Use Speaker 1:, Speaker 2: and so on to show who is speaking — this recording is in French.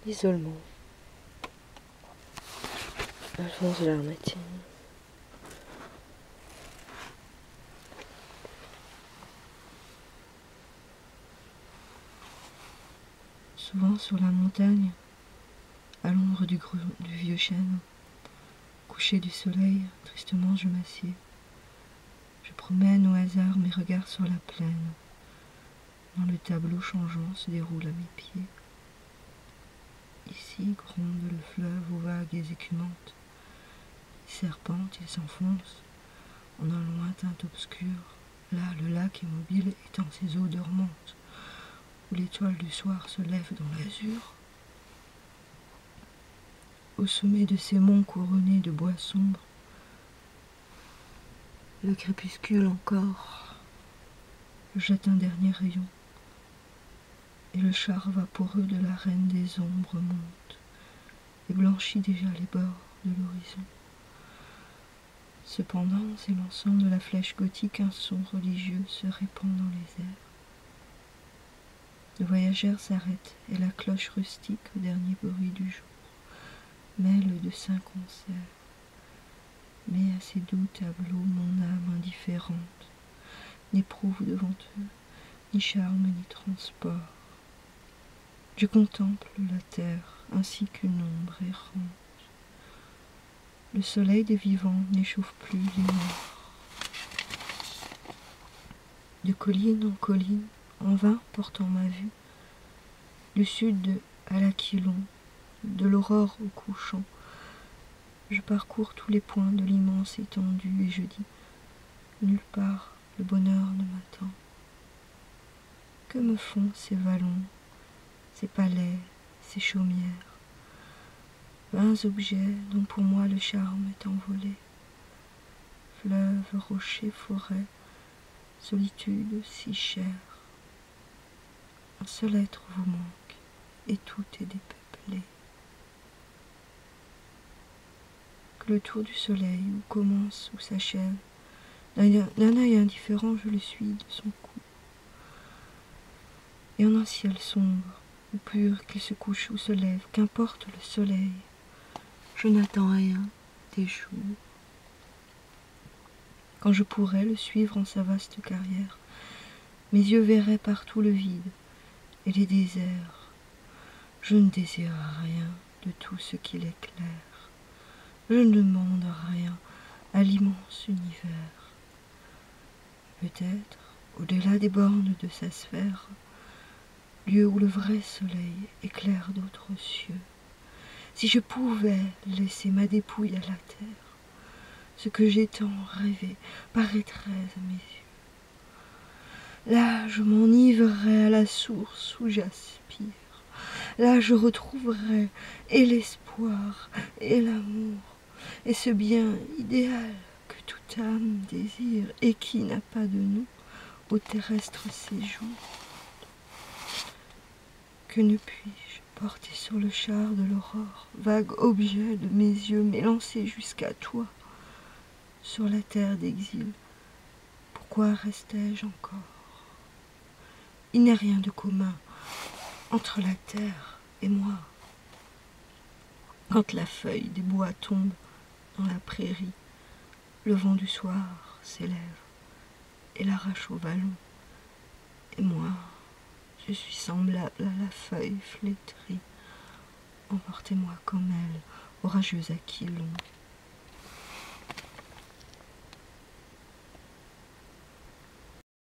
Speaker 1: Isolement. Alphonse de Lamartine. Souvent sur la montagne, à l'ombre du vieux chêne, couché du soleil, tristement je m'assieds. Je promène au hasard mes regards sur la plaine. Dans le tableau changeant se déroule à mes pieds. Ici gronde le fleuve aux vagues écumantes. Il serpente, il s'enfonce en un lointain obscur. Là, le lac immobile étend ses eaux dormantes, où l'étoile du soir se lève dans l'azur. Au sommet de ces monts couronnés de bois sombres, le crépuscule encore jette un dernier rayon, et le char vaporeux de la reine des ombres monte et blanchit déjà les bords de l'horizon. Cependant, s'élançant de la flèche gothique, un son religieux se répand dans les airs. Le voyageur s'arrête et la cloche rustique, au dernier bruit du jour, mêle de saints concerts. Mais à ces doux tableaux, mon âme indifférente n'éprouve devant eux ni charme ni transport. Je contemple la terre ainsi qu'une ombre errante. Le soleil des vivants n'échauffe plus les morts. De colline en colline, en vain portant ma vue, du sud à l'Aquilon, de l'aurore au couchant, je parcours tous les points de l'immense étendue et je dis, nulle part le bonheur ne m'attend. Que me font ces vallons, ces palais, ces chaumières, vains objets dont pour moi le charme est envolé. Fleuves, rochers, forêts, solitude si chère. Un seul être vous manque, et tout est dépeuplé. Que le tour du soleil, où commence, où s'achève, d'un œil indifférent je le suis de son cou. Et en un ciel sombre, ou pur qu'il se couche ou se lève, qu'importe le soleil, je n'attends rien des jours. Quand je pourrais le suivre en sa vaste carrière, mes yeux verraient partout le vide et les déserts. Je ne désire rien de tout ce qu'il éclaire. Je ne demande rien à l'immense univers. Peut-être, au-delà des bornes de sa sphère, lieu où le vrai soleil éclaire d'autres cieux, si je pouvais laisser ma dépouille à la terre, ce que j'ai tant rêvé paraîtrait à mes yeux. Là, je m'enivrerais à la source où j'aspire. Là, je retrouverais et l'espoir et l'amour, et ce bien idéal que toute âme désire et qui n'a pas de nom au terrestre séjour. Que ne puis-je porter sur le char de l'aurore, vague objet de mes yeux m'élancer jusqu'à toi, sur la terre d'exil? Pourquoi restais-je encore? Il n'y a rien de commun entre la terre et moi. Quand la feuille des bois tombe dans la prairie, le vent du soir s'élève et l'arrache au vallon. Et moi, je suis semblable à la feuille flétrie. Emportez-moi comme elle, orageuse Aquilon.